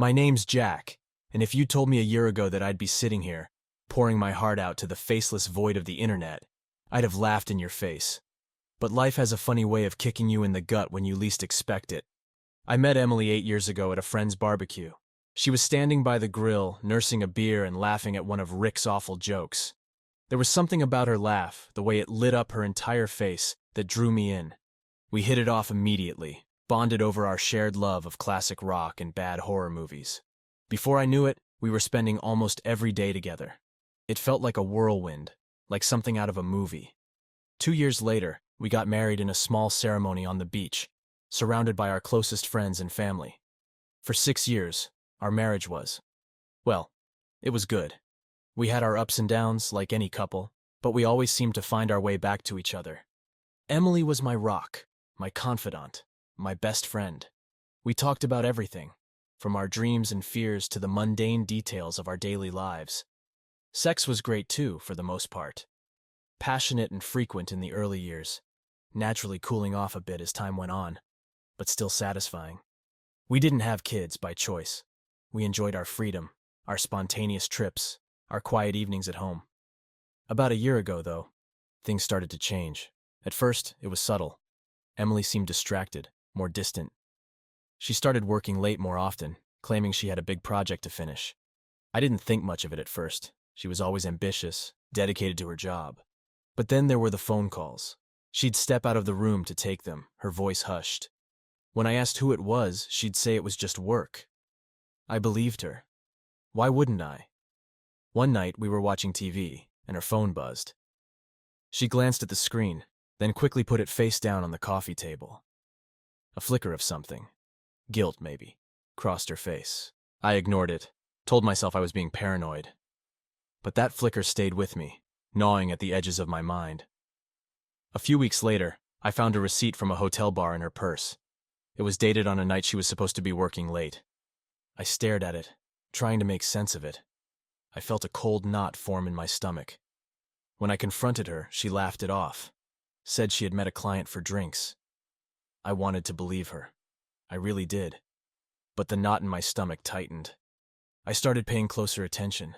My name's Jack, and if you told me a year ago that I'd be sitting here, pouring my heart out to the faceless void of the internet, I'd have laughed in your face. But life has a funny way of kicking you in the gut when you least expect it. I met Emily 8 years ago at a friend's barbecue. She was standing by the grill, nursing a beer and laughing at one of Rick's awful jokes. There was something about her laugh, the way it lit up her entire face, that drew me in. We hit it off immediately, bonded over our shared love of classic rock and bad horror movies. Before I knew it, we were spending almost every day together. It felt like a whirlwind, like something out of a movie. 2 years later, we got married in a small ceremony on the beach, surrounded by our closest friends and family. For 6 years, our marriage was, well, it was good. We had our ups and downs, like any couple, but we always seemed to find our way back to each other. Emily was my rock, my confidant, my best friend. We talked about everything, from our dreams and fears to the mundane details of our daily lives. Sex was great too, for the most part. Passionate and frequent in the early years, naturally cooling off a bit as time went on, but still satisfying. We didn't have kids by choice. We enjoyed our freedom, our spontaneous trips, our quiet evenings at home. About a year ago, though, things started to change. At first, it was subtle. Emily seemed distracted, more distant. She started working late more often, claiming she had a big project to finish. I didn't think much of it at first. She was always ambitious, dedicated to her job. But then there were the phone calls. She'd step out of the room to take them, her voice hushed. When I asked who it was, she'd say it was just work. I believed her. Why wouldn't I? One night, we were watching TV, and her phone buzzed. She glanced at the screen, then quickly put it face down on the coffee table. A flicker of something, guilt maybe, crossed her face. I ignored it, told myself I was being paranoid. But that flicker stayed with me, gnawing at the edges of my mind. A few weeks later, I found a receipt from a hotel bar in her purse. It was dated on a night she was supposed to be working late. I stared at it, trying to make sense of it. I felt a cold knot form in my stomach. When I confronted her, she laughed it off, said she had met a client for drinks. I wanted to believe her. I really did. But the knot in my stomach tightened. I started paying closer attention.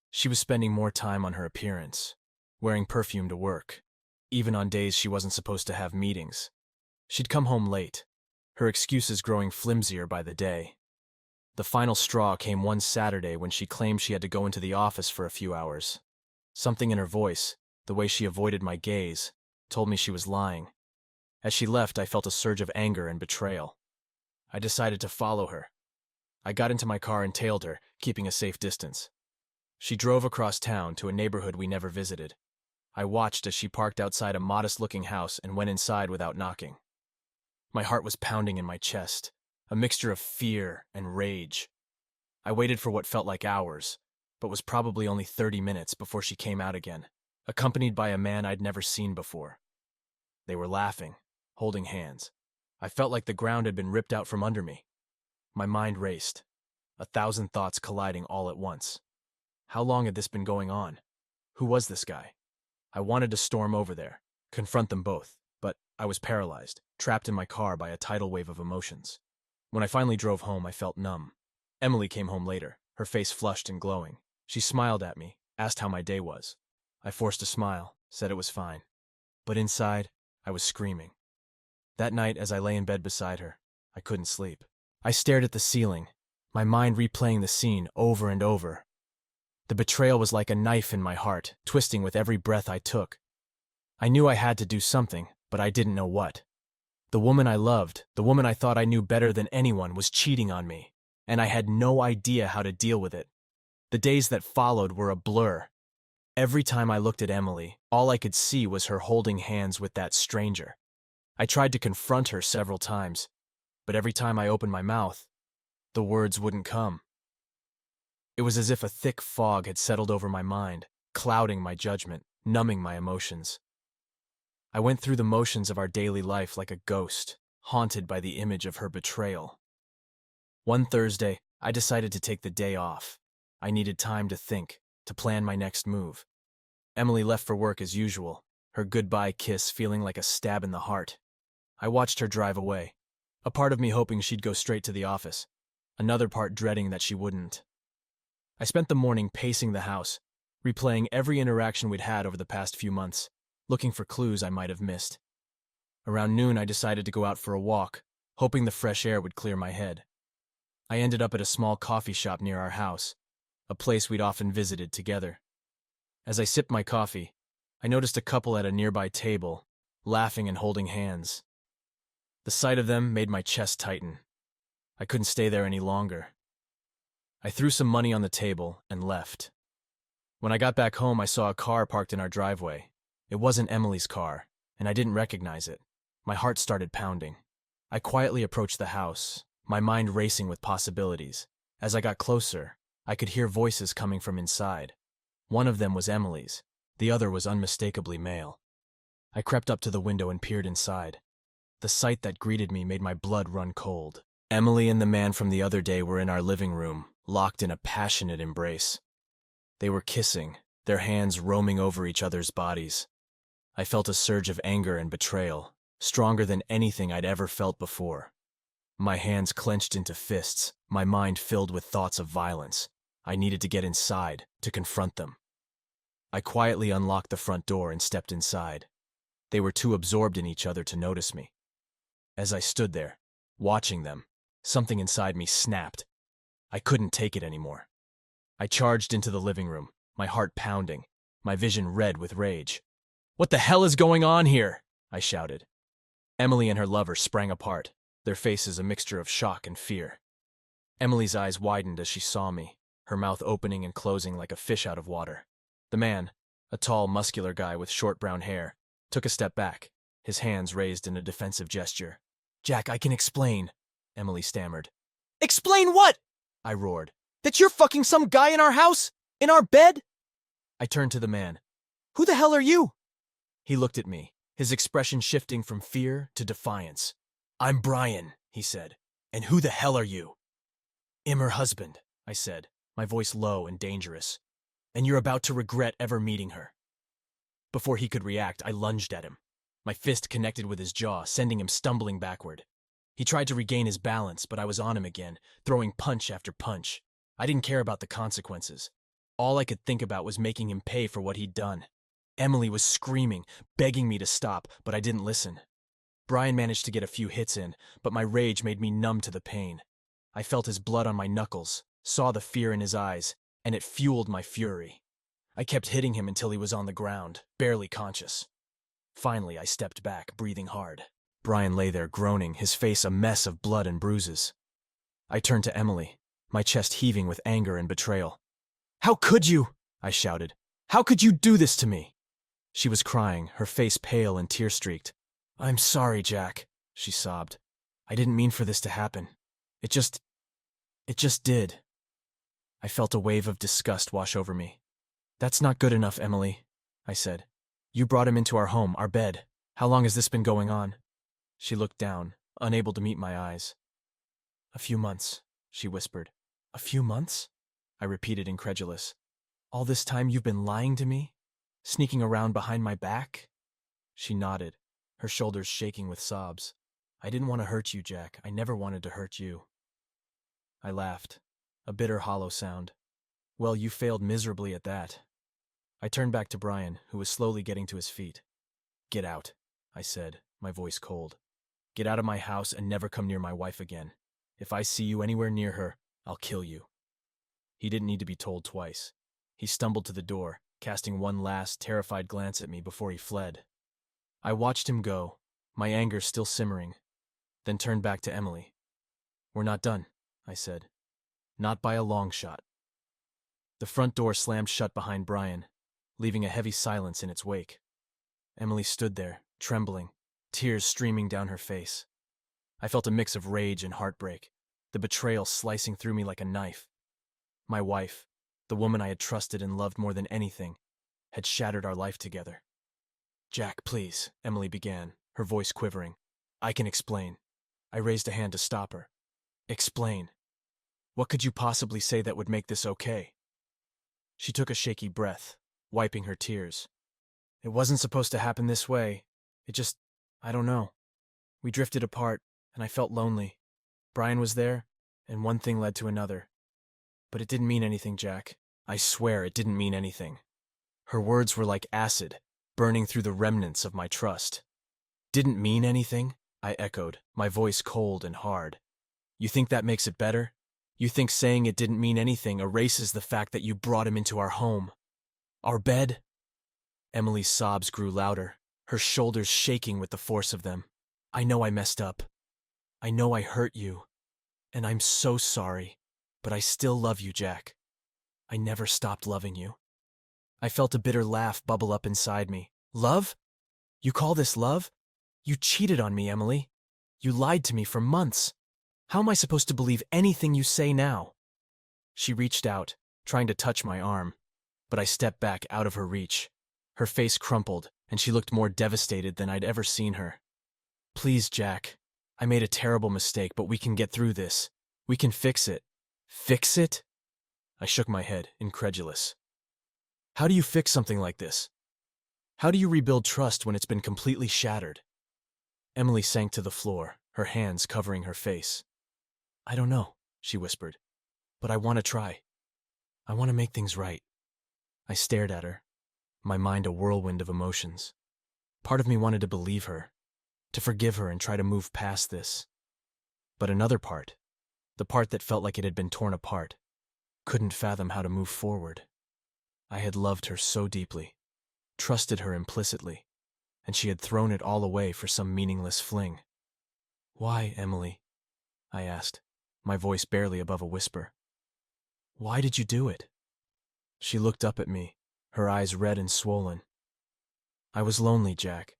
She was spending more time on her appearance, wearing perfume to work, even on days she wasn't supposed to have meetings. She'd come home late, her excuses growing flimsier by the day. The final straw came one Saturday when she claimed she had to go into the office for a few hours. Something in her voice, the way she avoided my gaze, told me she was lying. As she left, I felt a surge of anger and betrayal. I decided to follow her. I got into my car and tailed her, keeping a safe distance. She drove across town to a neighborhood we never visited. I watched as she parked outside a modest-looking house and went inside without knocking. My heart was pounding in my chest, a mixture of fear and rage. I waited for what felt like hours, but was probably only 30 minutes before she came out again, accompanied by a man I'd never seen before. They were laughing, holding hands. I felt like the ground had been ripped out from under me. My mind raced, 1,000 thoughts colliding all at once. How long had this been going on? Who was this guy? I wanted to storm over there, confront them both, but I was paralyzed, trapped in my car by a tidal wave of emotions. When I finally drove home, I felt numb. Emily came home later, her face flushed and glowing. She smiled at me, asked how my day was. I forced a smile, said it was fine. But inside, I was screaming. That night, as I lay in bed beside her, I couldn't sleep. I stared at the ceiling, my mind replaying the scene over and over. The betrayal was like a knife in my heart, twisting with every breath I took. I knew I had to do something, but I didn't know what. The woman I loved, the woman I thought I knew better than anyone, was cheating on me, and I had no idea how to deal with it. The days that followed were a blur. Every time I looked at Emily, all I could see was her holding hands with that stranger. I tried to confront her several times, but every time I opened my mouth, the words wouldn't come. It was as if a thick fog had settled over my mind, clouding my judgment, numbing my emotions. I went through the motions of our daily life like a ghost, haunted by the image of her betrayal. One Thursday, I decided to take the day off. I needed time to think, to plan my next move. Emily left for work as usual, her goodbye kiss feeling like a stab in the heart. I watched her drive away, a part of me hoping she'd go straight to the office. another part dreading that she wouldn't. I spent the morning pacing the house, replaying every interaction we'd had over the past few months, looking for clues I might have missed. Around noon, I decided to go out for a walk, hoping the fresh air would clear my head. I ended up at a small coffee shop near our house, a place we'd often visited together. As I sipped my coffee, I noticed a couple at a nearby table, laughing and holding hands. The sight of them made my chest tighten. I couldn't stay there any longer. I threw some money on the table and left. When I got back home, I saw a car parked in our driveway. It wasn't Emily's car, and I didn't recognize it. My heart started pounding. I quietly approached the house, my mind racing with possibilities. As I got closer, I could hear voices coming from inside. One of them was Emily's. The other was unmistakably male. I crept up to the window and peered inside. The sight that greeted me made my blood run cold. Emily and the man from the other day were in our living room, locked in a passionate embrace. They were kissing, their hands roaming over each other's bodies. I felt a surge of anger and betrayal, stronger than anything I'd ever felt before. My hands clenched into fists, my mind filled with thoughts of violence. I needed to get inside, to confront them. I quietly unlocked the front door and stepped inside. They were too absorbed in each other to notice me. As I stood there, watching them, something inside me snapped. I couldn't take it anymore. I charged into the living room, my heart pounding, my vision red with rage. "What the hell is going on here?" I shouted. Emily and her lover sprang apart, their faces a mixture of shock and fear. Emily's eyes widened as she saw me, her mouth opening and closing like a fish out of water. The man, a tall, muscular guy with short brown hair, took a step back, his hands raised in a defensive gesture. "Jack, I can explain," Emily stammered. "Explain what?" I roared. "That you're fucking some guy in our house? In our bed?" I turned to the man. "Who the hell are you?" He looked at me, his expression shifting from fear to defiance. "I'm Brian," he said. "And who the hell are you?" "I'm her husband," I said, my voice low and dangerous. "And you're about to regret ever meeting her." Before he could react, I lunged at him. My fist connected with his jaw, sending him stumbling backward. He tried to regain his balance, but I was on him again, throwing punch after punch. I didn't care about the consequences. All I could think about was making him pay for what he'd done. Emily was screaming, begging me to stop, but I didn't listen. Brian managed to get a few hits in, but my rage made me numb to the pain. I felt his blood on my knuckles, saw the fear in his eyes, and it fueled my fury. I kept hitting him until he was on the ground, barely conscious. Finally, I stepped back, breathing hard. Brian lay there groaning, his face a mess of blood and bruises. I turned to Emily, my chest heaving with anger and betrayal. "How could you?" I shouted. "How could you do this to me?" She was crying, her face pale and tear-streaked. "I'm sorry, Jack," she sobbed. "I didn't mean for this to happen. It just did." I felt a wave of disgust wash over me. "That's not good enough, Emily," I said. "You brought him into our home, our bed. How long has this been going on?" She looked down, unable to meet my eyes. "A few months," she whispered. "A few months?" I repeated, incredulous. "All this time you've been lying to me? Sneaking around behind my back?" She nodded, her shoulders shaking with sobs. "I didn't want to hurt you, Jack. I never wanted to hurt you." I laughed, a bitter, hollow sound. "Well, you failed miserably at that." I turned back to Brian, who was slowly getting to his feet. "Get out," I said, my voice cold. "Get out of my house and never come near my wife again. If I see you anywhere near her, I'll kill you." He didn't need to be told twice. He stumbled to the door, casting one last, terrified glance at me before he fled. I watched him go, my anger still simmering, then turned back to Emily. "We're not done," I said. "Not by a long shot." The front door slammed shut behind Brian, leaving a heavy silence in its wake. Emily stood there, trembling, tears streaming down her face. I felt a mix of rage and heartbreak, the betrayal slicing through me like a knife. My wife, the woman I had trusted and loved more than anything, had shattered our life together. "Jack, please," Emily began, her voice quivering. "I can explain." I raised a hand to stop her. "Explain. What could you possibly say that would make this okay?" She took a shaky breath, wiping her tears. "It wasn't supposed to happen this way. I don't know. We drifted apart, and I felt lonely. Brian was there, and one thing led to another. But it didn't mean anything, Jack. I swear it didn't mean anything. Her words were like acid, burning through the remnants of my trust. Didn't mean anything? I echoed, my voice cold and hard. You think that makes it better? You think saying it didn't mean anything erases the fact that you brought him into our home? Our bed? Emily's sobs grew louder, her shoulders shaking with the force of them. I know I messed up. I know I hurt you. And I'm so sorry. But I still love you, Jack. I never stopped loving you. I felt a bitter laugh bubble up inside me. Love? You call this love? You cheated on me, Emily. You lied to me for months. How am I supposed to believe anything you say now? She reached out, trying to touch my arm, but I stepped back out of her reach. Her face crumpled, and she looked more devastated than I'd ever seen her. Please, Jack. I made a terrible mistake, but we can get through this. We can fix it. Fix it? I shook my head, incredulous. How do you fix something like this? How do you rebuild trust when it's been completely shattered? Emily sank to the floor, her hands covering her face. I don't know, she whispered, but I want to try. I want to make things right. I stared at her, my mind a whirlwind of emotions. Part of me wanted to believe her, to forgive her and try to move past this. But another part, the part that felt like it had been torn apart, couldn't fathom how to move forward. I had loved her so deeply, trusted her implicitly, and she had thrown it all away for some meaningless fling. Why, Emily? I asked, my voice barely above a whisper. Why did you do it? She looked up at me, her eyes red and swollen. I was lonely, Jack.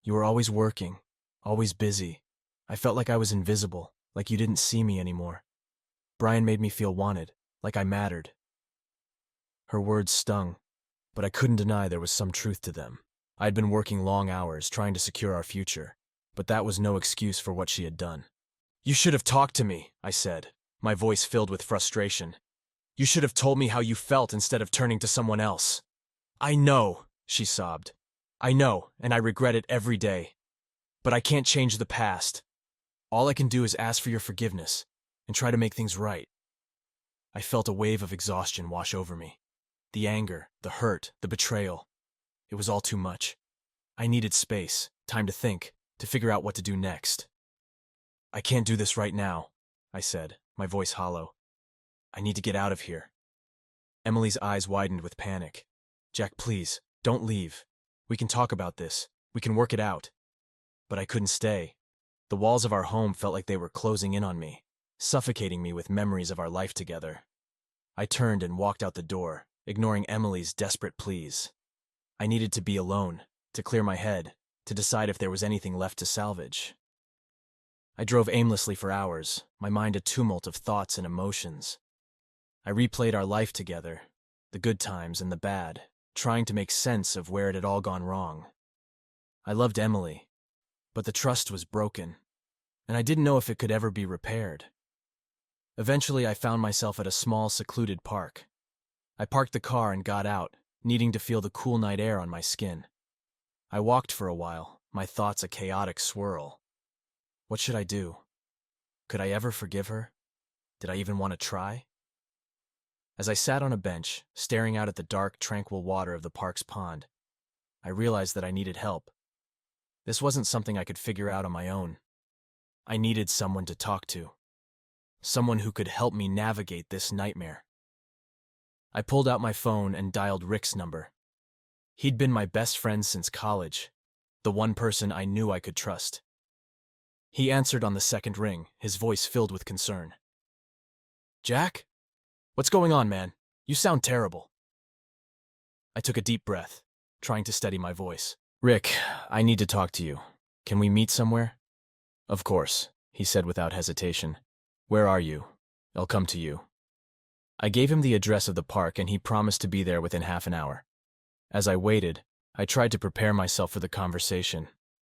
You were always working, always busy. I felt like I was invisible, like you didn't see me anymore. Brian made me feel wanted, like I mattered. Her words stung, but I couldn't deny there was some truth to them. I'd been working long hours trying to secure our future, but that was no excuse for what she had done. You should have talked to me, I said, my voice filled with frustration. You should have told me how you felt instead of turning to someone else. I know, she sobbed. I know, and I regret it every day. But I can't change the past. All I can do is ask for your forgiveness and try to make things right. I felt a wave of exhaustion wash over me. The anger, the hurt, the betrayal. It was all too much. I needed space, time to think, to figure out what to do next. I can't do this right now, I said, my voice hollow. I need to get out of here. Emily's eyes widened with panic. Jack, please, don't leave. We can talk about this. We can work it out. But I couldn't stay. The walls of our home felt like they were closing in on me, suffocating me with memories of our life together. I turned and walked out the door, ignoring Emily's desperate pleas. I needed to be alone, to clear my head, to decide if there was anything left to salvage. I drove aimlessly for hours, my mind a tumult of thoughts and emotions. I replayed our life together, the good times and the bad, trying to make sense of where it had all gone wrong. I loved Emily, but the trust was broken, and I didn't know if it could ever be repaired. Eventually, I found myself at a small, secluded park. I parked the car and got out, needing to feel the cool night air on my skin. I walked for a while, my thoughts a chaotic swirl. What should I do? Could I ever forgive her? Did I even want to try? As I sat on a bench, staring out at the dark, tranquil water of the park's pond, I realized that I needed help. This wasn't something I could figure out on my own. I needed someone to talk to. Someone who could help me navigate this nightmare. I pulled out my phone and dialed Rick's number. He'd been my best friend since college, the one person I knew I could trust. He answered on the second ring, his voice filled with concern. Jack? What's going on, man? You sound terrible. I took a deep breath, trying to steady my voice. Rick, I need to talk to you. Can we meet somewhere? Of course, he said without hesitation. Where are you? I'll come to you. I gave him the address of the park and he promised to be there within half an hour. As I waited, I tried to prepare myself for the conversation.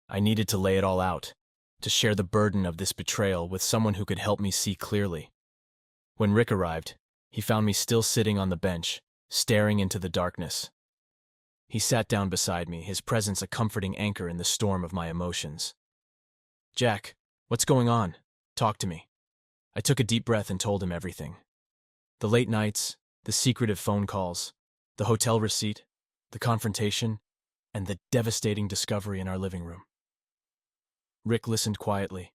I needed to lay it all out, to share the burden of this betrayal with someone who could help me see clearly. When Rick arrived, he found me still sitting on the bench, staring into the darkness. He sat down beside me, his presence a comforting anchor in the storm of my emotions. Jack, what's going on? Talk to me. I took a deep breath and told him everything. The late nights, the secretive phone calls, the hotel receipt, the confrontation, and the devastating discovery in our living room. Rick listened quietly,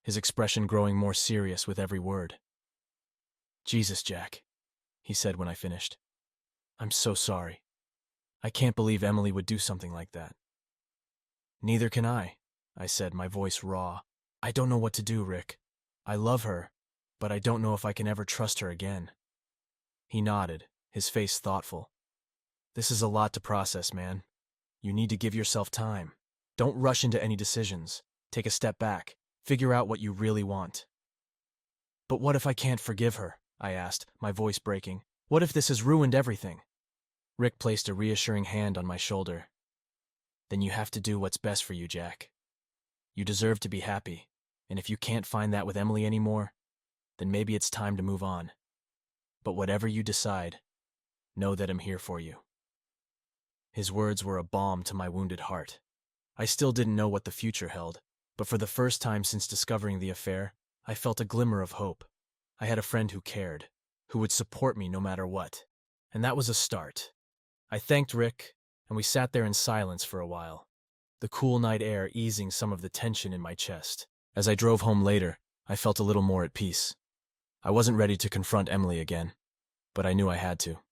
his expression growing more serious with every word. "Jesus, Jack," he said when I finished. "I'm so sorry. I can't believe Emily would do something like that." "Neither can I," said, my voice raw. "I don't know what to do, Rick. I love her, but I don't know if I can ever trust her again." He nodded, his face thoughtful. "This is a lot to process, man. You need to give yourself time. Don't rush into any decisions. Take a step back. Figure out what you really want." "But what if I can't forgive her?" I asked, my voice breaking. "What if this has ruined everything?" Rick placed a reassuring hand on my shoulder. "Then you have to do what's best for you, Jack. You deserve to be happy, and if you can't find that with Emily anymore, then maybe it's time to move on. But whatever you decide, know that I'm here for you." His words were a balm to my wounded heart. I still didn't know what the future held, but for the first time since discovering the affair, I felt a glimmer of hope. I had a friend who cared, who would support me no matter what. And that was a start. I thanked Rick, and we sat there in silence for a while, the cool night air easing some of the tension in my chest. As I drove home later, I felt a little more at peace. I wasn't ready to confront Emily again, but I knew I had to.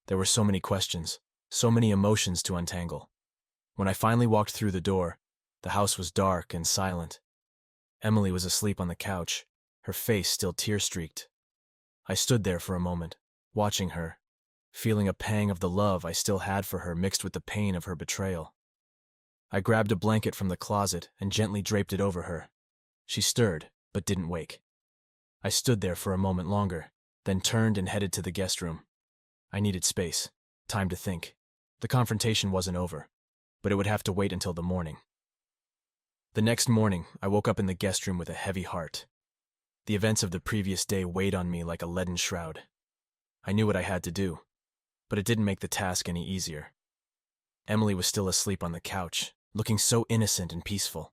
There were so many questions, so many emotions to untangle. When I finally walked through the door, the house was dark and silent. Emily was asleep on the couch, her face still tear-streaked. I stood there for a moment, watching her, feeling a pang of the love I still had for her mixed with the pain of her betrayal. I grabbed a blanket from the closet and gently draped it over her. She stirred, but didn't wake. I stood there for a moment longer, then turned and headed to the guest room. I needed space, time to think. The confrontation wasn't over, but it would have to wait until the morning. The next morning, I woke up in the guest room with a heavy heart. The events of the previous day weighed on me like a leaden shroud. I knew what I had to do, but it didn't make the task any easier. Emily was still asleep on the couch, looking so innocent and peaceful.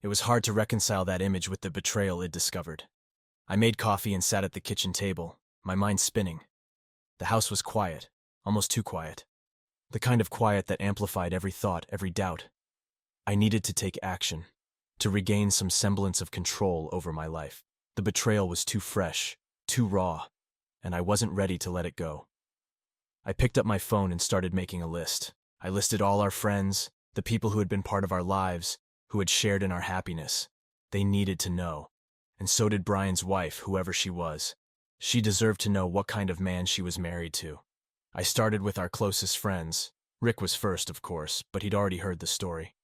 It was hard to reconcile that image with the betrayal it discovered. I made coffee and sat at the kitchen table, my mind spinning. The house was quiet, almost too quiet. The kind of quiet that amplified every thought, every doubt. I needed to take action, to regain some semblance of control over my life. The betrayal was too fresh, too raw, and I wasn't ready to let it go. I picked up my phone and started making a list. I listed all our friends, the people who had been part of our lives, who had shared in our happiness. They needed to know. And so did Brian's wife, whoever she was. She deserved to know what kind of man she was married to. I started with our closest friends. Rick was first, of course, but he'd already heard the story.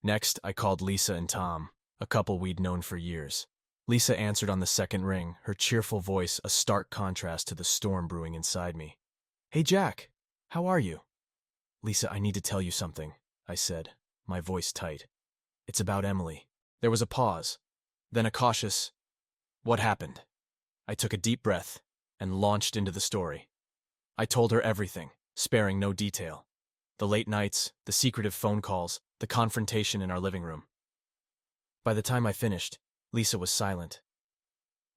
Next, I called Lisa and Tom, a couple we'd known for years. Lisa answered on the second ring, her cheerful voice a stark contrast to the storm brewing inside me. "Hey, Jack, how are you?" "Lisa, I need to tell you something," I said, my voice tight. "It's about Emily." There was a pause, then a cautious, "What happened?" I took a deep breath and launched into the story. I told her everything, sparing no detail. The late nights, the secretive phone calls, the confrontation in our living room. By the time I finished, Lisa was silent.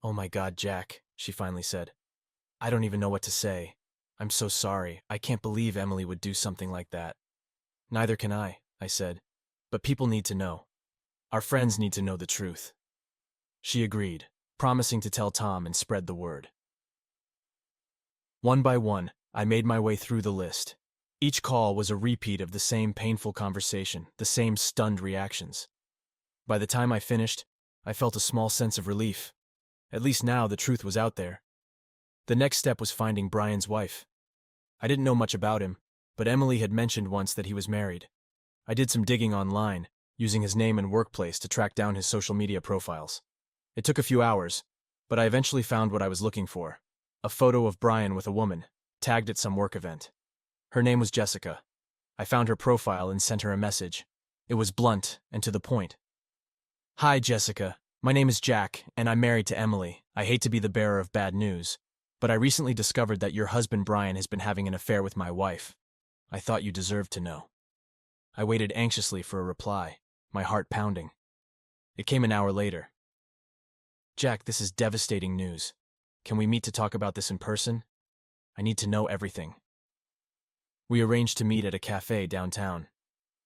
"Oh my God, Jack," she finally said. "I don't even know what to say. I'm so sorry. I can't believe Emily would do something like that." "Neither can I said. "But people need to know. Our friends need to know the truth." She agreed, promising to tell Tom and spread the word. One by one, I made my way through the list. Each call was a repeat of the same painful conversation, the same stunned reactions. By the time I finished, I felt a small sense of relief. At least now the truth was out there. The next step was finding Brian's wife. I didn't know much about him, but Emily had mentioned once that he was married. I did some digging online, using his name and workplace to track down his social media profiles. It took a few hours, but I eventually found what I was looking for. A photo of Brian with a woman, tagged at some work event. Her name was Jessica. I found her profile and sent her a message. It was blunt and to the point. "Hi, Jessica. My name is Jack, and I'm married to Emily. I hate to be the bearer of bad news, but I recently discovered that your husband Brian has been having an affair with my wife. I thought you deserved to know." I waited anxiously for a reply, my heart pounding. It came an hour later. Jack, this is devastating news. Can we meet to talk about this in person? I need to know everything. We arranged to meet at a cafe downtown.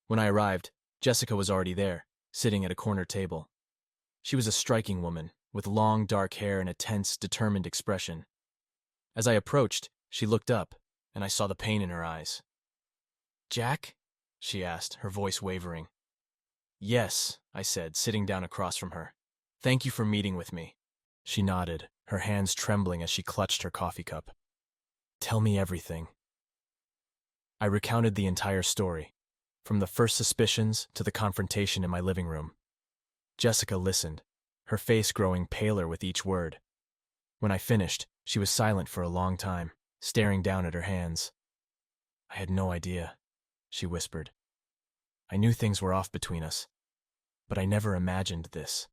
When I arrived, Jessica was already there, sitting at a corner table. She was a striking woman, with long dark hair and a tense, determined expression. As I approached, she looked up, and I saw the pain in her eyes. "Jack?" she asked, her voice wavering. "Yes," I said, sitting down across from her. "Thank you for meeting with me." She nodded, her hands trembling as she clutched her coffee cup. "Tell me everything." I recounted the entire story, from the first suspicions to the confrontation in my living room. Jessica listened, her face growing paler with each word. When I finished, she was silent for a long time, staring down at her hands. "I had no idea," she whispered. "I knew things were off between us, but I never imagined this."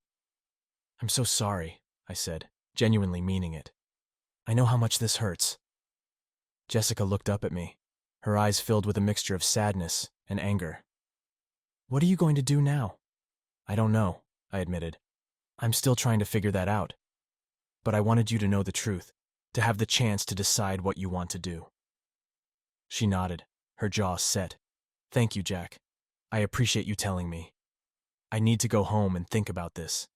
"I'm so sorry," I said, genuinely meaning it. "I know how much this hurts." Jessica looked up at me, her eyes filled with a mixture of sadness and anger. "What are you going to do now?" "I don't know," I admitted. "I'm still trying to figure that out. But I wanted you to know the truth, to have the chance to decide what you want to do." She nodded, her jaw set. "Thank you, Jack. I appreciate you telling me. I need to go home and think about this."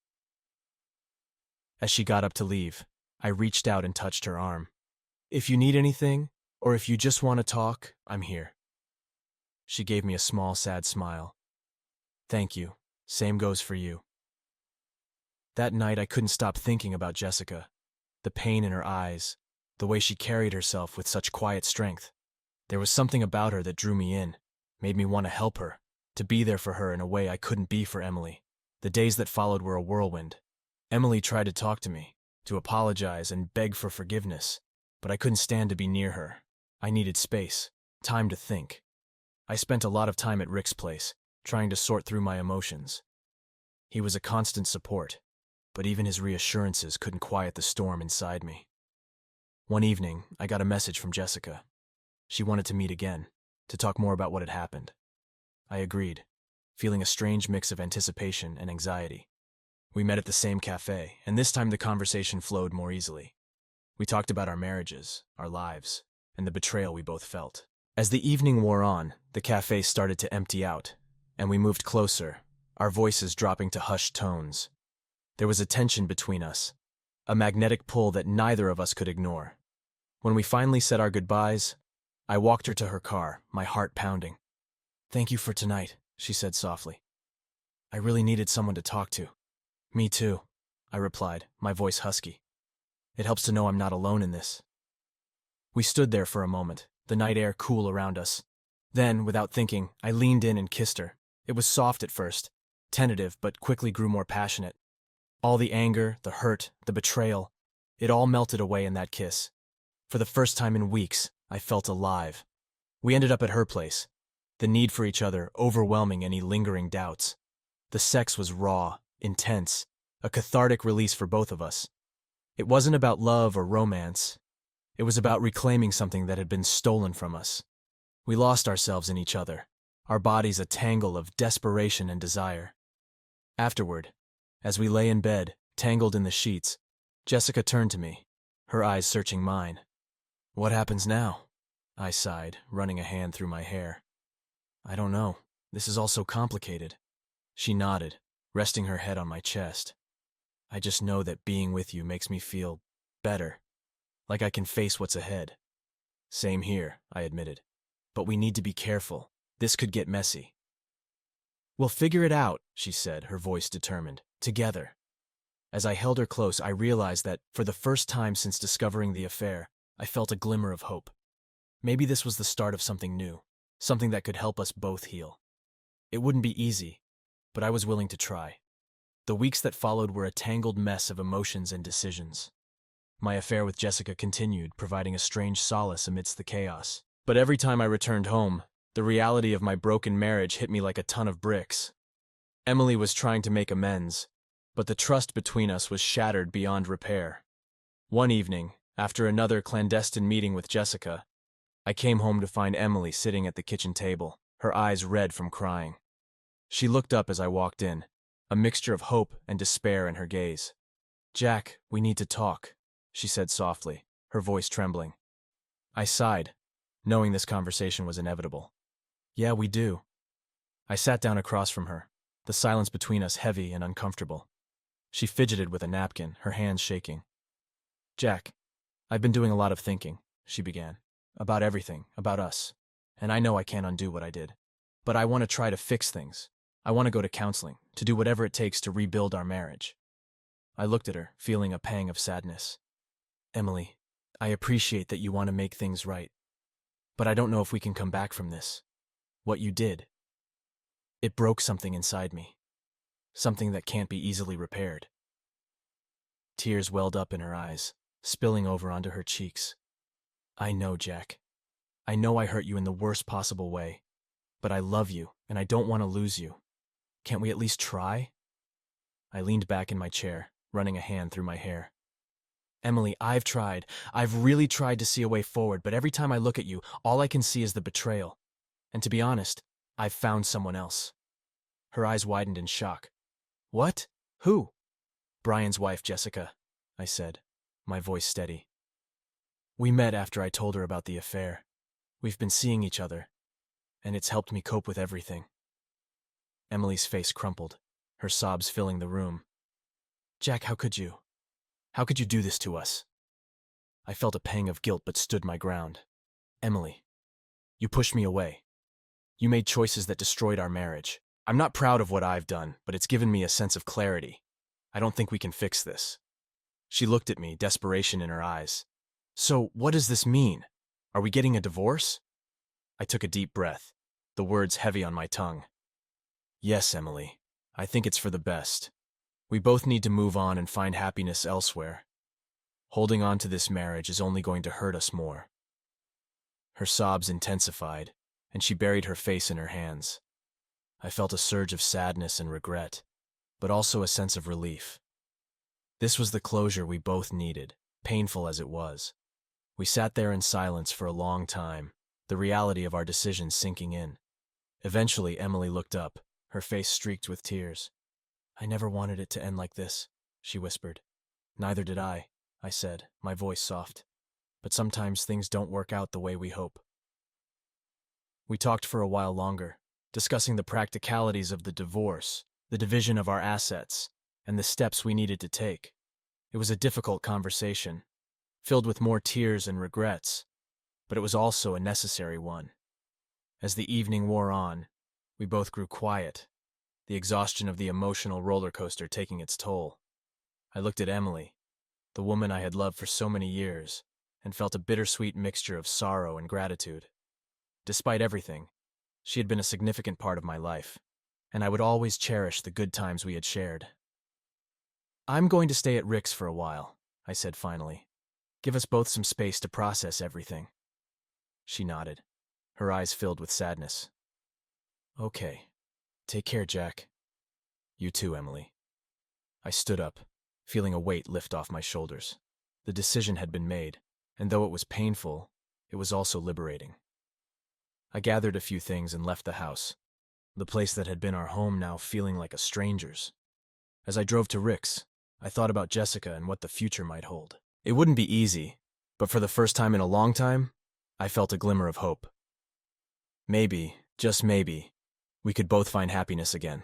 As she got up to leave, I reached out and touched her arm. "If you need anything, or if you just want to talk, I'm here." She gave me a small, sad smile. "Thank you. Same goes for you." That night, I couldn't stop thinking about Jessica, the pain in her eyes, the way she carried herself with such quiet strength. There was something about her that drew me in, made me want to help her, to be there for her in a way I couldn't be for Emily. The days that followed were a whirlwind. Emily tried to talk to me, to apologize and beg for forgiveness, but I couldn't stand to be near her. I needed space, time to think. I spent a lot of time at Rick's place, trying to sort through my emotions. He was a constant support, but even his reassurances couldn't quiet the storm inside me. One evening, I got a message from Jessica. She wanted to meet again, to talk more about what had happened. I agreed, feeling a strange mix of anticipation and anxiety. We met at the same cafe, and this time the conversation flowed more easily. We talked about our marriages, our lives, and the betrayal we both felt. As the evening wore on, the cafe started to empty out, and we moved closer, our voices dropping to hushed tones. There was a tension between us, a magnetic pull that neither of us could ignore. When we finally said our goodbyes, I walked her to her car, my heart pounding. "Thank you for tonight," she said softly. "I really needed someone to talk to." "Me too," I replied, my voice husky. "It helps to know I'm not alone in this." We stood there for a moment, the night air cool around us. Then, without thinking, I leaned in and kissed her. It was soft at first, tentative, but quickly grew more passionate. All the anger, the hurt, the betrayal, it all melted away in that kiss. For the first time in weeks, I felt alive. We ended up at her place, the need for each other overwhelming any lingering doubts. The sex was raw, intense, a cathartic release for both of us. It wasn't about love or romance. It was about reclaiming something that had been stolen from us. We lost ourselves in each other, our bodies a tangle of desperation and desire. Afterward, as we lay in bed, tangled in the sheets, Jessica turned to me, her eyes searching mine. "What happens now?" I sighed, running a hand through my hair. "I don't know. This is all so complicated." She nodded, resting her head on my chest. "I just know that being with you makes me feel better, like I can face what's ahead." "Same here," I admitted. "But we need to be careful. This could get messy." "We'll figure it out," she said, her voice determined. "Together." As I held her close, I realized that, for the first time since discovering the affair, I felt a glimmer of hope. Maybe this was the start of something new, something that could help us both heal. It wouldn't be easy, but I was willing to try. The weeks that followed were a tangled mess of emotions and decisions. My affair with Jessica continued, providing a strange solace amidst the chaos. But every time I returned home, the reality of my broken marriage hit me like a ton of bricks. Emily was trying to make amends, but the trust between us was shattered beyond repair. One evening, after another clandestine meeting with Jessica, I came home to find Emily sitting at the kitchen table, her eyes red from crying. She looked up as I walked in, a mixture of hope and despair in her gaze. Jack, we need to talk, she said softly, her voice trembling. I sighed, knowing this conversation was inevitable. Yeah, we do. I sat down across from her, the silence between us heavy and uncomfortable. She fidgeted with a napkin, her hands shaking. Jack, I've been doing a lot of thinking, she began. About everything, about us. And I know I can't undo what I did. But I want to try to fix things. I want to go to counseling, to do whatever it takes to rebuild our marriage. I looked at her, feeling a pang of sadness. Emily, I appreciate that you want to make things right. But I don't know if we can come back from this. What you did. It broke something inside me. Something that can't be easily repaired. Tears welled up in her eyes, spilling over onto her cheeks. I know, Jack. I know I hurt you in the worst possible way. But I love you, and I don't want to lose you. Can't we at least try? I leaned back in my chair, running a hand through my hair. Emily, I've tried. I've really tried to see a way forward, but every time I look at you, all I can see is the betrayal. And to be honest, I've found someone else. Her eyes widened in shock. What? Who? Brian's wife, Jessica, I said, my voice steady. We met after I told her about the affair. We've been seeing each other, and it's helped me cope with everything. Emily's face crumpled, her sobs filling the room. Jack, how could you? How could you do this to us? I felt a pang of guilt but stood my ground. Emily, you pushed me away. You made choices that destroyed our marriage. I'm not proud of what I've done, but it's given me a sense of clarity. I don't think we can fix this. She looked at me, desperation in her eyes. So, what does this mean? Are we getting a divorce? I took a deep breath, the words heavy on my tongue. Yes, Emily. I think it's for the best. We both need to move on and find happiness elsewhere. Holding on to this marriage is only going to hurt us more. Her sobs intensified, and she buried her face in her hands. I felt a surge of sadness and regret, but also a sense of relief. This was the closure we both needed, painful as it was. We sat there in silence for a long time, the reality of our decision sinking in. Eventually, Emily looked up, her face streaked with tears. I never wanted it to end like this, she whispered. Neither did I said, my voice soft. But sometimes things don't work out the way we hope. We talked for a while longer, discussing the practicalities of the divorce, the division of our assets, and the steps we needed to take. It was a difficult conversation, filled with more tears and regrets, but it was also a necessary one. As the evening wore on, we both grew quiet, the exhaustion of the emotional roller coaster taking its toll. I looked at Emily, the woman I had loved for so many years, and felt a bittersweet mixture of sorrow and gratitude. Despite everything, she had been a significant part of my life, and I would always cherish the good times we had shared. I'm going to stay at Rick's for a while, I said finally. Give us both some space to process everything. She nodded, her eyes filled with sadness. Okay. Take care, Jack. You too, Emily. I stood up, feeling a weight lift off my shoulders. The decision had been made, and though it was painful, it was also liberating. I gathered a few things and left the house, the place that had been our home now feeling like a stranger's. As I drove to Rick's, I thought about Jessica and what the future might hold. It wouldn't be easy, but for the first time in a long time, I felt a glimmer of hope. Maybe, just maybe, we could both find happiness again.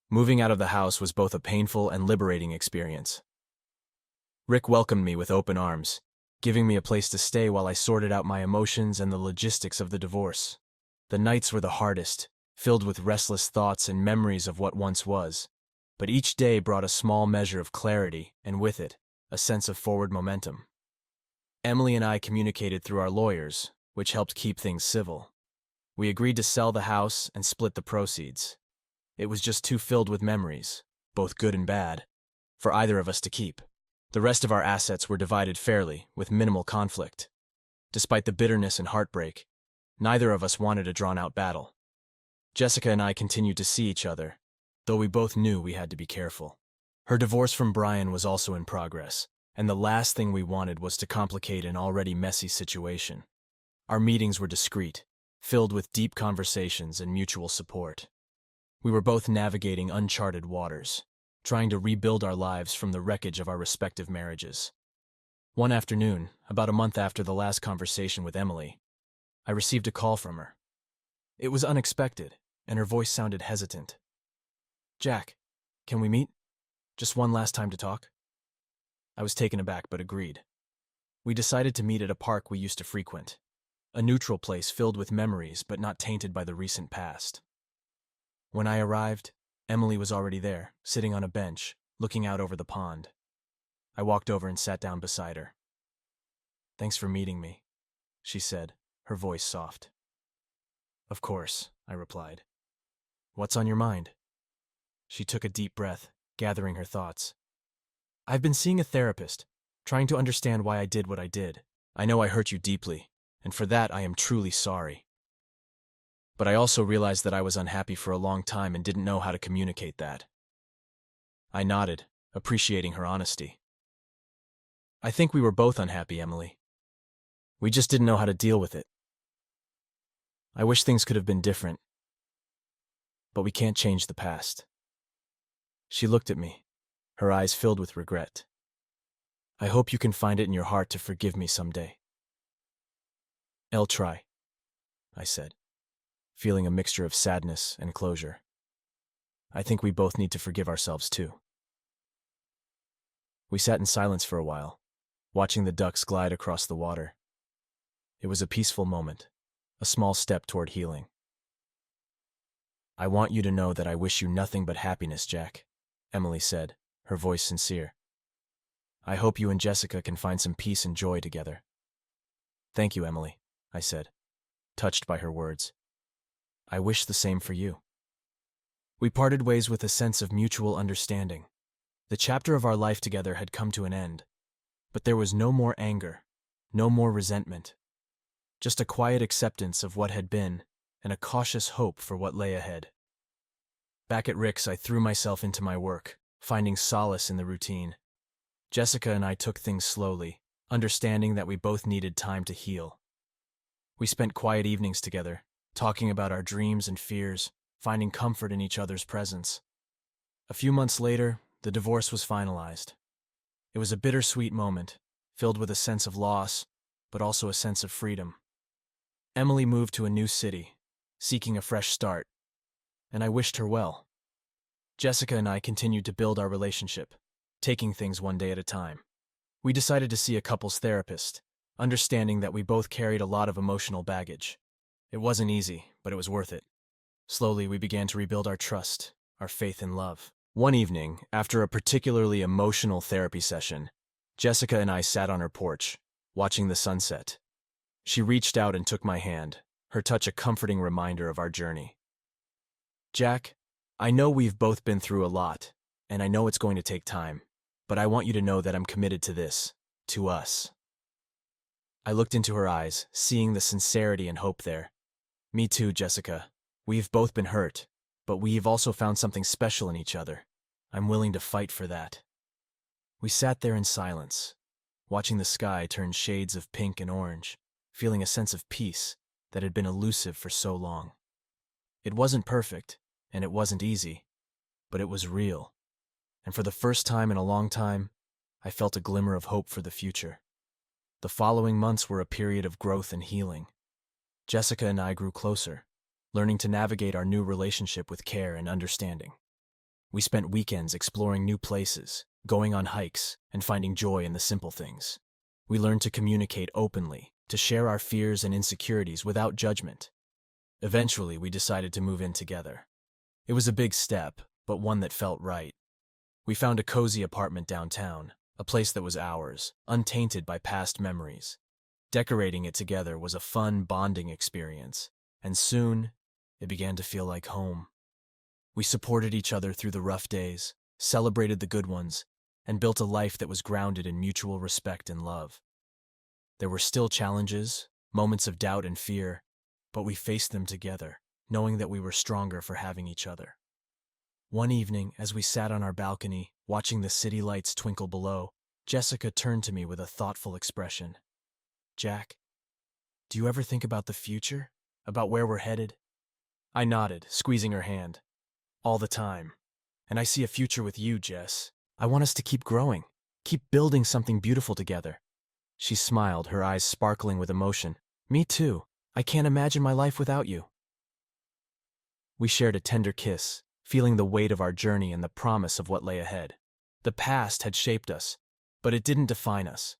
Moving out of the house was both a painful and liberating experience. Rick welcomed me with open arms, giving me a place to stay while I sorted out my emotions and the logistics of the divorce. The nights were the hardest, filled with restless thoughts and memories of what once was, but each day brought a small measure of clarity, and with it, a sense of forward momentum. Emily and I communicated through our lawyers, which helped keep things civil. We agreed to sell the house and split the proceeds. It was just too filled with memories, both good and bad, for either of us to keep. The rest of our assets were divided fairly, with minimal conflict. Despite the bitterness and heartbreak, neither of us wanted a drawn-out battle. Jessica and I continued to see each other, though we both knew we had to be careful. Her divorce from Brian was also in progress, and the last thing we wanted was to complicate an already messy situation. Our meetings were discreet, filled with deep conversations and mutual support. We were both navigating uncharted waters, trying to rebuild our lives from the wreckage of our respective marriages. One afternoon, about a month after the last conversation with Emily, I received a call from her. It was unexpected, and her voice sounded hesitant. "Jack, can we meet? Just one last time to talk?" I was taken aback but agreed. We decided to meet at a park we used to frequent, a neutral place filled with memories but not tainted by the recent past. When I arrived, Emily was already there, sitting on a bench, looking out over the pond. I walked over and sat down beside her. "Thanks for meeting me," she said, her voice soft. "Of course," I replied. "What's on your mind?" She took a deep breath, gathering her thoughts. "I've been seeing a therapist, trying to understand why I did what I did. I know I hurt you deeply, and for that I am truly sorry. But I also realized that I was unhappy for a long time and didn't know how to communicate that." I nodded, appreciating her honesty. "I think we were both unhappy, Emily. We just didn't know how to deal with it. I wish things could have been different, but we can't change the past." She looked at me, her eyes filled with regret. "I hope you can find it in your heart to forgive me someday." "I'll try," I said, feeling a mixture of sadness and closure. I think we both need to forgive ourselves too. We sat in silence for a while, watching the ducks glide across the water. It was a peaceful moment, a small step toward healing. "I want you to know that I wish you nothing but happiness, Jack," Emily said, her voice sincere. "I hope you and Jessica can find some peace and joy together." "Thank you, Emily," I said, touched by her words. "I wish the same for you." We parted ways with a sense of mutual understanding. The chapter of our life together had come to an end, but there was no more anger, no more resentment, just a quiet acceptance of what had been and a cautious hope for what lay ahead. Back at Rick's, I threw myself into my work, finding solace in the routine. Jessica and I took things slowly, understanding that we both needed time to heal. We spent quiet evenings together, talking about our dreams and fears, finding comfort in each other's presence. A few months later, the divorce was finalized. It was a bittersweet moment, filled with a sense of loss, but also a sense of freedom. Emily moved to a new city, seeking a fresh start, and I wished her well. Jessica and I continued to build our relationship, taking things one day at a time. We decided to see a couples therapist, understanding that we both carried a lot of emotional baggage. It wasn't easy, but it was worth it. Slowly, we began to rebuild our trust, our faith in love. One evening, after a particularly emotional therapy session, Jessica and I sat on her porch, watching the sunset. She reached out and took my hand, her touch a comforting reminder of our journey. "Jack, I know we've both been through a lot, and I know it's going to take time, but I want you to know that I'm committed to this, to us." I looked into her eyes, seeing the sincerity and hope there. "Me too, Jessica. We've both been hurt, but we've also found something special in each other. I'm willing to fight for that." We sat there in silence, watching the sky turn shades of pink and orange, feeling a sense of peace that had been elusive for so long. It wasn't perfect, and it wasn't easy, but it was real. And for the first time in a long time, I felt a glimmer of hope for the future. The following months were a period of growth and healing. Jessica and I grew closer, learning to navigate our new relationship with care and understanding. We spent weekends exploring new places, going on hikes, and finding joy in the simple things. We learned to communicate openly, to share our fears and insecurities without judgment. Eventually, we decided to move in together. It was a big step, but one that felt right. We found a cozy apartment downtown, a place that was ours, untainted by past memories. Decorating it together was a fun, bonding experience, and soon, it began to feel like home. We supported each other through the rough days, celebrated the good ones, and built a life that was grounded in mutual respect and love. There were still challenges, moments of doubt and fear, but we faced them together, knowing that we were stronger for having each other. One evening, as we sat on our balcony, watching the city lights twinkle below, Jessica turned to me with a thoughtful expression. "Jack, do you ever think about the future? About where we're headed?" I nodded, squeezing her hand. "All the time. And I see a future with you, Jess. I want us to keep growing, keep building something beautiful together. She smiled, her eyes sparkling with emotion. Me too. I can't imagine my life without you. We shared a tender kiss, feeling the weight of our journey and the promise of what lay ahead. The past had shaped us, but it didn't define us.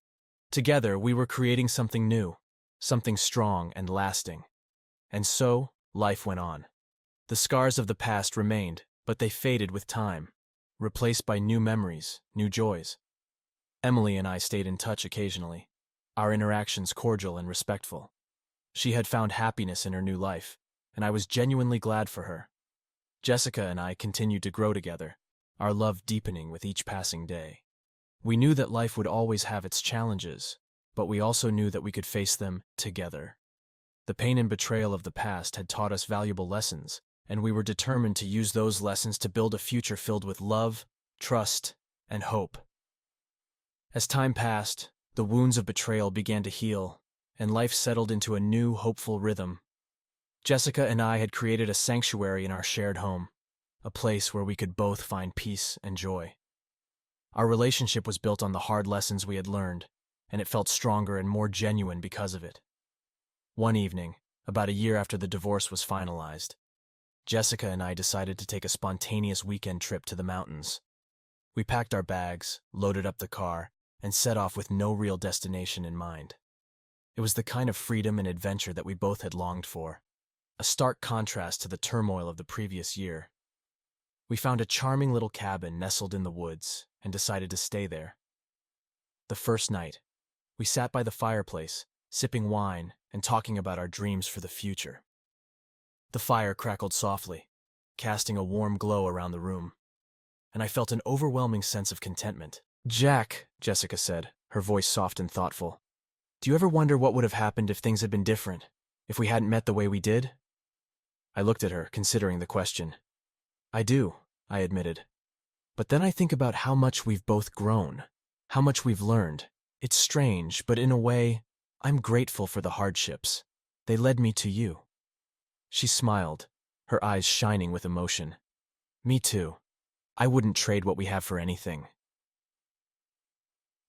Together, we were creating something new, something strong and lasting. And so, life went on. The scars of the past remained, but they faded with time, replaced by new memories, new joys. Emily and I stayed in touch occasionally, our interactions cordial and respectful. She had found happiness in her new life, and I was genuinely glad for her. Jessica and I continued to grow together, our love deepening with each passing day. We knew that life would always have its challenges, but we also knew that we could face them together. The pain and betrayal of the past had taught us valuable lessons, and we were determined to use those lessons to build a future filled with love, trust, and hope. As time passed, the wounds of betrayal began to heal, and life settled into a new, hopeful rhythm. Jessica and I had created a sanctuary in our shared home, a place where we could both find peace and joy. Our relationship was built on the hard lessons we had learned, and it felt stronger and more genuine because of it. One evening, about a year after the divorce was finalized, Jessica and I decided to take a spontaneous weekend trip to the mountains. We packed our bags, loaded up the car, and set off with no real destination in mind. It was the kind of freedom and adventure that we both had longed for, a stark contrast to the turmoil of the previous year. We found a charming little cabin nestled in the woods and decided to stay there. The first night, we sat by the fireplace, sipping wine and talking about our dreams for the future. The fire crackled softly, casting a warm glow around the room, and I felt an overwhelming sense of contentment. "Jack," Jessica said, her voice soft and thoughtful, "do you ever wonder what would have happened if things had been different, if we hadn't met the way we did?" I looked at her, considering the question. "I do," I admitted. "But then I think about how much we've both grown, how much we've learned. It's strange, but in a way, I'm grateful for the hardships. They led me to you." She smiled, her eyes shining with emotion. "Me too. I wouldn't trade what we have for anything."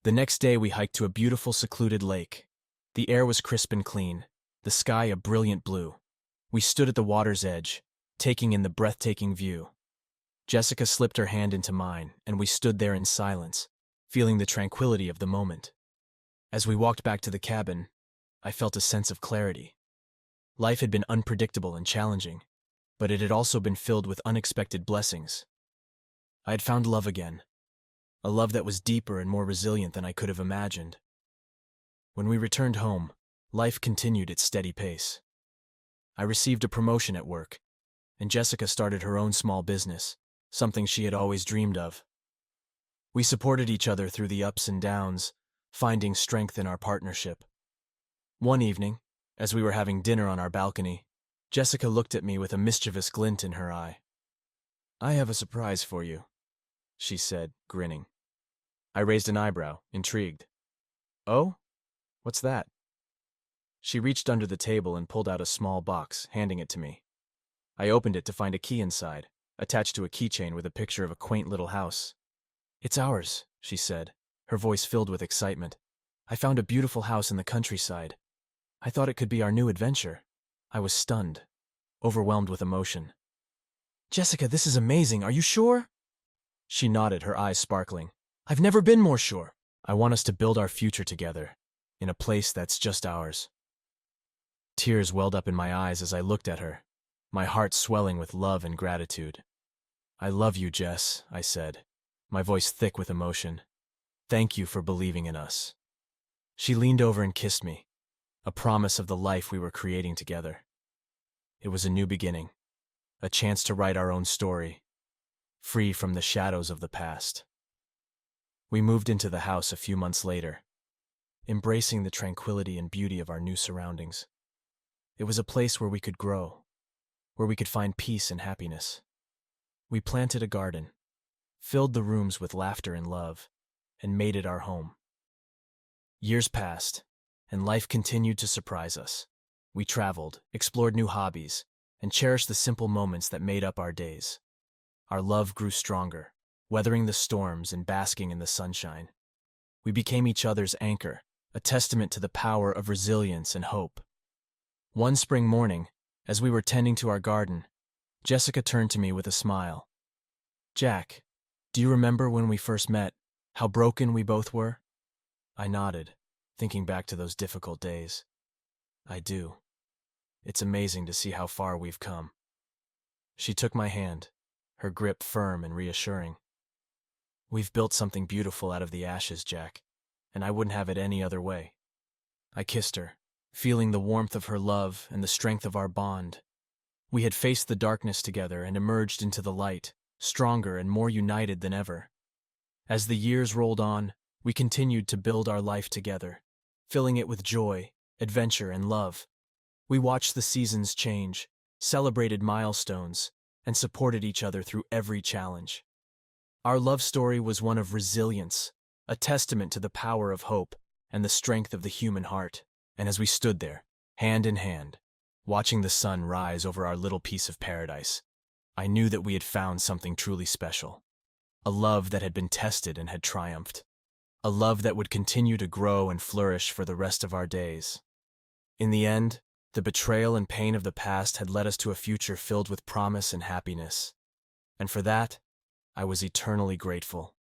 The next day we hiked to a beautiful secluded lake. The air was crisp and clean, the sky a brilliant blue. We stood at the water's edge, taking in the breathtaking view. Jessica slipped her hand into mine, and we stood there in silence, feeling the tranquility of the moment. As we walked back to the cabin, I felt a sense of clarity. Life had been unpredictable and challenging, but it had also been filled with unexpected blessings. I had found love again, a love that was deeper and more resilient than I could have imagined. When we returned home, life continued its steady pace. I received a promotion at work, and Jessica started her own small business, something she had always dreamed of. We supported each other through the ups and downs, finding strength in our partnership. One evening, as we were having dinner on our balcony, Jessica looked at me with a mischievous glint in her eye. "I have a surprise for you," she said, grinning. I raised an eyebrow, intrigued. "Oh? What's that?" She reached under the table and pulled out a small box, handing it to me. I opened it to find a key inside, attached to a keychain with a picture of a quaint little house. "It's ours," she said, her voice filled with excitement. "I found a beautiful house in the countryside. I thought it could be our new adventure." I was stunned, overwhelmed with emotion. "Jessica, this is amazing. Are you sure?" She nodded, her eyes sparkling. "I've never been more sure. I want us to build our future together, in a place that's just ours." Tears welled up in my eyes as I looked at her, my heart swelling with love and gratitude. "I love you, Jess," I said, my voice thick with emotion. "Thank you for believing in us." She leaned over and kissed me, a promise of the life we were creating together. It was a new beginning, a chance to write our own story, free from the shadows of the past. We moved into the house a few months later, embracing the tranquility and beauty of our new surroundings. It was a place where we could grow, where we could find peace and happiness. We planted a garden, filled the rooms with laughter and love, and made it our home. Years passed, and life continued to surprise us. We traveled, explored new hobbies, and cherished the simple moments that made up our days. Our love grew stronger, weathering the storms and basking in the sunshine. We became each other's anchor, a testament to the power of resilience and hope. One spring morning, as we were tending to our garden, Jessica turned to me with a smile. "Jack, do you remember when we first met, how broken we both were?" I nodded, thinking back to those difficult days. "I do. It's amazing to see how far we've come." She took my hand, her grip firm and reassuring. "We've built something beautiful out of the ashes, Jack, and I wouldn't have it any other way." I kissed her, feeling the warmth of her love and the strength of our bond. We had faced the darkness together and emerged into the light, stronger and more united than ever. As the years rolled on, we continued to build our life together, filling it with joy, adventure, and love. We watched the seasons change, celebrated milestones, and supported each other through every challenge. Our love story was one of resilience, a testament to the power of hope and the strength of the human heart. And as we stood there, hand in hand, watching the sun rise over our little piece of paradise, I knew that we had found something truly special. A love that had been tested and had triumphed. A love that would continue to grow and flourish for the rest of our days. In the end, the betrayal and pain of the past had led us to a future filled with promise and happiness. And for that, I was eternally grateful.